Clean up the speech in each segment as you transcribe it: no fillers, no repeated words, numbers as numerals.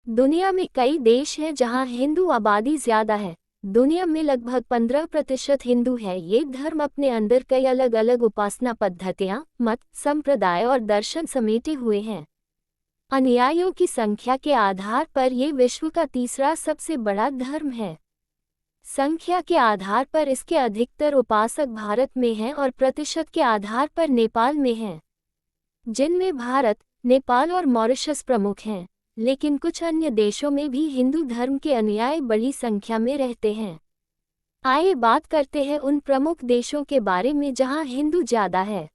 दुनिया में कई देश हैं जहां हिंदू आबादी ज्यादा है। दुनिया में लगभग 15% हिंदू है। ये धर्म अपने अंदर कई अलग अलग उपासना पद्धतियां, मत, संप्रदाय और दर्शन समेटे हुए हैं। अनुयायियों की संख्या के आधार पर ये विश्व का तीसरा सबसे बड़ा धर्म है। संख्या के आधार पर इसके अधिकतर उपासक भारत में हैं और प्रतिशत के आधार पर नेपाल में हैं, जिनमें भारत, नेपाल और मॉरिशस प्रमुख हैं। लेकिन कुछ अन्य देशों में भी हिंदू धर्म के अनुयायी बड़ी संख्या में रहते हैं। आइए बात करते हैं उन प्रमुख देशों के बारे में जहां हिंदू ज्यादा है।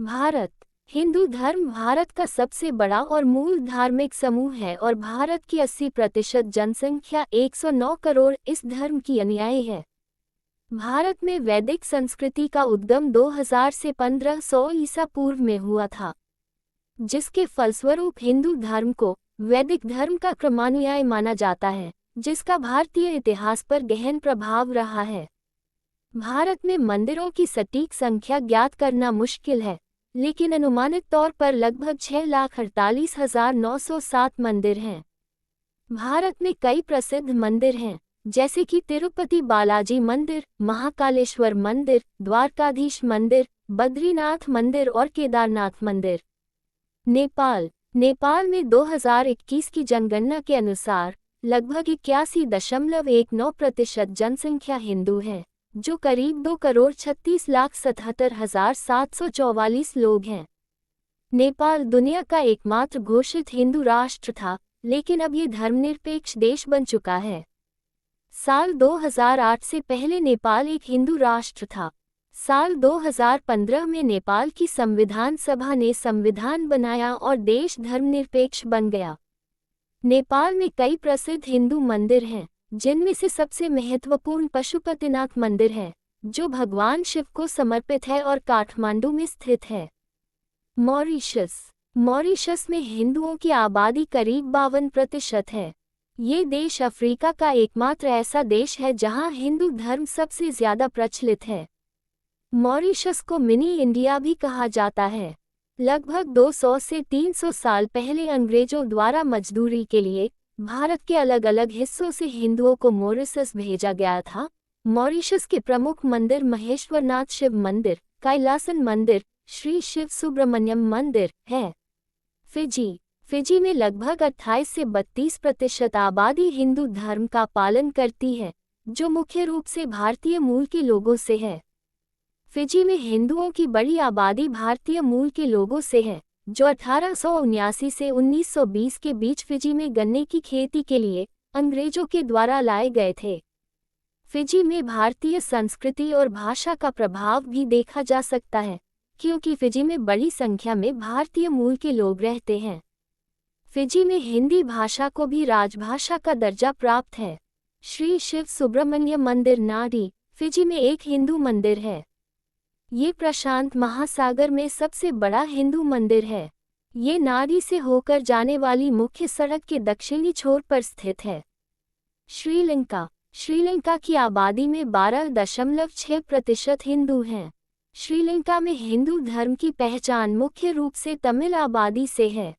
भारत। हिंदू धर्म भारत का सबसे बड़ा और मूल धार्मिक समूह है और भारत की 80% जनसंख्या 109 करोड़ इस धर्म की अनुयायी है। भारत में वैदिक संस्कृति का उद्गम 2000 से 1500 ईसा पूर्व में हुआ था, जिसके फलस्वरूप हिंदू धर्म को वैदिक धर्म का क्रमानुयायी माना जाता है, जिसका भारतीय इतिहास पर गहन प्रभाव रहा है। भारत में मंदिरों की सटीक संख्या ज्ञात करना मुश्किल है, लेकिन अनुमानित तौर पर लगभग 6,48,907 मंदिर हैं। भारत में कई प्रसिद्ध मंदिर हैं, जैसे कि तिरुपति बालाजी मंदिर, महाकालेश्वर मंदिर, द्वारकाधीश मंदिर, बद्रीनाथ मंदिर और केदारनाथ मंदिर। नेपाल। नेपाल में 2021 की जनगणना के अनुसार लगभग 81.19% जनसंख्या हिंदू है, जो करीब 2,36,77,744 लोग हैं। नेपाल दुनिया का एकमात्र घोषित हिंदू राष्ट्र था, लेकिन अब ये धर्मनिरपेक्ष देश बन चुका है। साल 2008 से पहले नेपाल एक हिंदू राष्ट्र था। साल 2015 में नेपाल की संविधान सभा ने संविधान बनाया और देश धर्मनिरपेक्ष बन गया। नेपाल में कई प्रसिद्ध हिंदू मंदिर हैं, जिनमें से सबसे महत्वपूर्ण पशुपतिनाथ मंदिर है, जो भगवान शिव को समर्पित है और काठमांडू में स्थित है। मॉरिशस। मॉरिशस में हिंदुओं की आबादी करीब 52% है। ये देश अफ्रीका का एकमात्र ऐसा देश है जहां हिंदू धर्म सबसे ज्यादा प्रचलित है। मॉरिशस को मिनी इंडिया भी कहा जाता है। लगभग 200 से 300 साल पहले अंग्रेजों द्वारा मजदूरी के लिए भारत के अलग अलग हिस्सों से हिंदुओं को मॉरिशस भेजा गया था। मॉरिशस के प्रमुख मंदिर महेश्वरनाथ शिव मंदिर, कैलासन मंदिर, श्री शिव सुब्रमण्यम मंदिर है। फिजी। फिजी में लगभग 28 से 32% आबादी हिंदू धर्म का पालन करती है, जो मुख्य रूप से भारतीय मूल के लोगों से है। फिजी में हिंदुओं की बड़ी आबादी भारतीय मूल के लोगों से है, जो 1879 से 1920 के बीच फिजी में गन्ने की खेती के लिए अंग्रेजों के द्वारा लाए गए थे। फिजी में भारतीय संस्कृति और भाषा का प्रभाव भी देखा जा सकता है, क्योंकि फिजी में बड़ी संख्या में भारतीय मूल के लोग रहते हैं। फिजी में हिंदी भाषा को भी राजभाषा का दर्जा प्राप्त है। श्री शिव सुब्रमण्य मंदिर नाडी, फिजी में एक हिंदू मंदिर है। ये प्रशांत महासागर में सबसे बड़ा हिंदू मंदिर है। ये नाडी से होकर जाने वाली मुख्य सड़क के दक्षिणी छोर पर स्थित है। श्रीलंका। श्रीलंका की आबादी में 12.6% हिंदू हैं। श्रीलंका में हिंदू धर्म की पहचान मुख्य रूप से तमिल आबादी से है।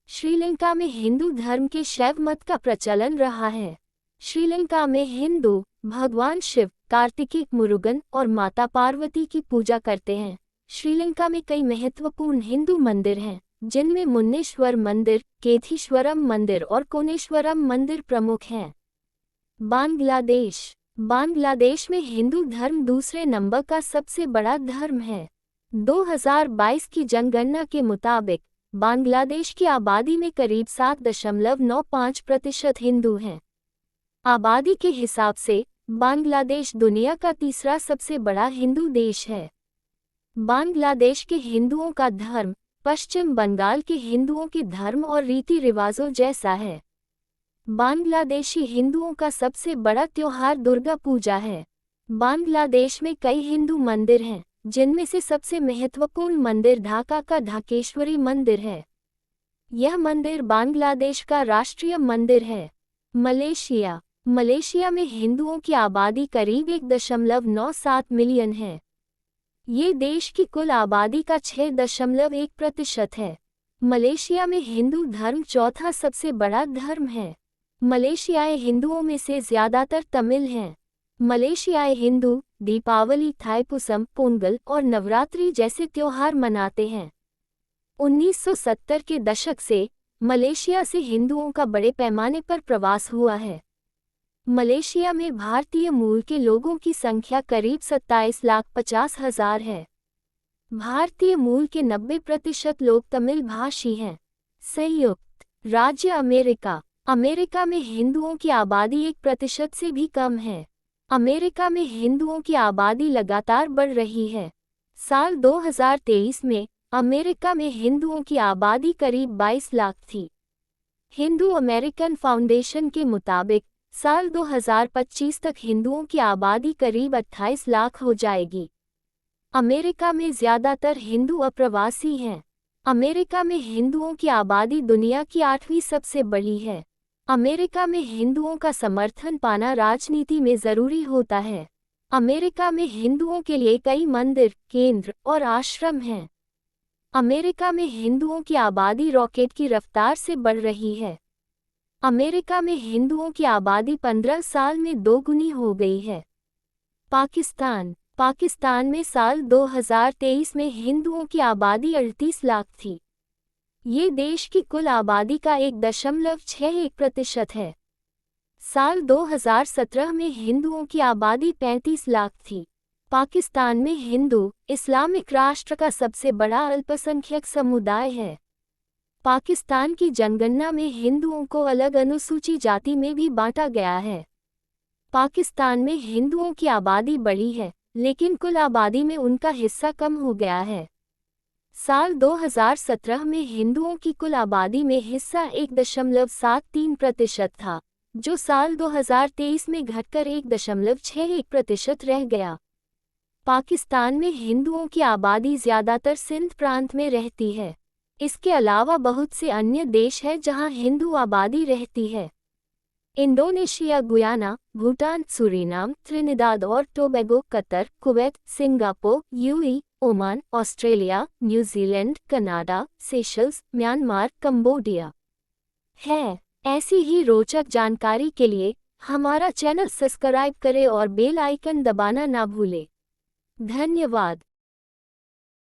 श्रीलंका में हिंदू धर्म के शैव मत का प्रचलन रहा है। श्रीलंका में हिंदू भगवान शिव, कार्तिकेय मुरुगन और माता पार्वती की पूजा करते हैं। श्रीलंका में कई महत्वपूर्ण हिंदू मंदिर हैं, जिनमें मुन्नेश्वर मंदिर, केथीश्वरम मंदिर और कोनेश्वरम मंदिर प्रमुख हैं। बांग्लादेश। बांग्लादेश में हिंदू धर्म दूसरे नंबर का सबसे बड़ा धर्म है। 2022 की जनगणना के मुताबिक बांग्लादेश की आबादी में करीब 7.95% हिंदू हैं। आबादी के हिसाब से बांग्लादेश दुनिया का तीसरा सबसे बड़ा हिंदू देश है। बांग्लादेश के हिंदुओं का धर्म पश्चिम बंगाल के हिंदुओं के धर्म और रीति रिवाजों जैसा है। बांग्लादेशी हिंदुओं का सबसे बड़ा त्योहार दुर्गा पूजा है। बांग्लादेश में कई हिंदू मंदिर हैं, जिनमें से सबसे महत्वपूर्ण मंदिर ढाका का ढाकेश्वरी मंदिर है। यह मंदिर बांग्लादेश का राष्ट्रीय मंदिर है। मलेशिया। मलेशिया में हिंदुओं की आबादी करीब 1.97 मिलियन है। ये देश की कुल आबादी का 6.1% है। मलेशिया में हिंदू धर्म चौथा सबसे बड़ा धर्म है। मलेशियाई हिंदुओं में से ज्यादातर तमिल हैं। मलेशियाई हिंदू दीपावली, थाईपुसम, पोंगल और नवरात्रि जैसे त्योहार मनाते हैं। 1970 के दशक से मलेशिया से हिंदुओं का बड़े पैमाने पर प्रवास हुआ है। मलेशिया में भारतीय मूल के लोगों की संख्या करीब 27,50,000 है। भारतीय मूल के 90% लोग तमिल भाषी हैं। संयुक्त राज्य अमेरिका। अमेरिका में हिंदुओं की आबादी 1% से भी कम है। अमेरिका में हिंदुओं की आबादी लगातार बढ़ रही है। साल 2023 में अमेरिका में हिंदुओं की आबादी करीब 22 लाख थी। हिंदू अमेरिकन फाउंडेशन के मुताबिक साल 2025 तक हिंदुओं की आबादी करीब 28 लाख हो जाएगी। अमेरिका में ज्यादातर हिंदू अप्रवासी हैं। अमेरिका में हिंदुओं की आबादी दुनिया की 8वीं सबसे बड़ी है। अमेरिका में हिंदुओं का समर्थन पाना राजनीति में जरूरी होता है। अमेरिका में हिंदुओं के लिए कई मंदिर, केंद्र और आश्रम हैं। अमेरिका में हिंदुओं की आबादी रॉकेट की रफ्तार से बढ़ रही है। अमेरिका में हिंदुओं की आबादी 15 साल में दोगुनी हो गई है। पाकिस्तान। पाकिस्तान में साल 2023 में हिंदुओं की आबादी 38 लाख थी। ये देश की कुल आबादी का 1.61% है। साल 2017 में हिंदुओं की आबादी 35 लाख थी। पाकिस्तान में हिंदू इस्लामिक राष्ट्र का सबसे बड़ा अल्पसंख्यक समुदाय है। पाकिस्तान की जनगणना में हिंदुओं को अलग अनुसूची जाति में भी बांटा गया है। पाकिस्तान में हिंदुओं की आबादी बढ़ी है, लेकिन कुल आबादी में उनका हिस्सा कम हो गया है। साल 2017 में हिंदुओं की कुल आबादी में हिस्सा 1.73% था, जो साल 2023 में घटकर 1.61% रह गया। पाकिस्तान में हिंदुओं की आबादी ज्यादातर सिंध प्रांत में रहती है। इसके अलावा बहुत से अन्य देश हैं जहां हिंदू आबादी रहती है। Indonesia, Guyana, Bhutan, Suriname, Trinidad और Tobago, Qatar, Kuwait, Singapore, UAE, Oman, Australia, New Zealand, Canada, Seychelles, Myanmar, Cambodia है। ऐसी ही रोचक जानकारी के लिए हमारा चैनल सब्सक्राइब करें और बेल आइकन दबाना ना भूलें। धन्यवाद।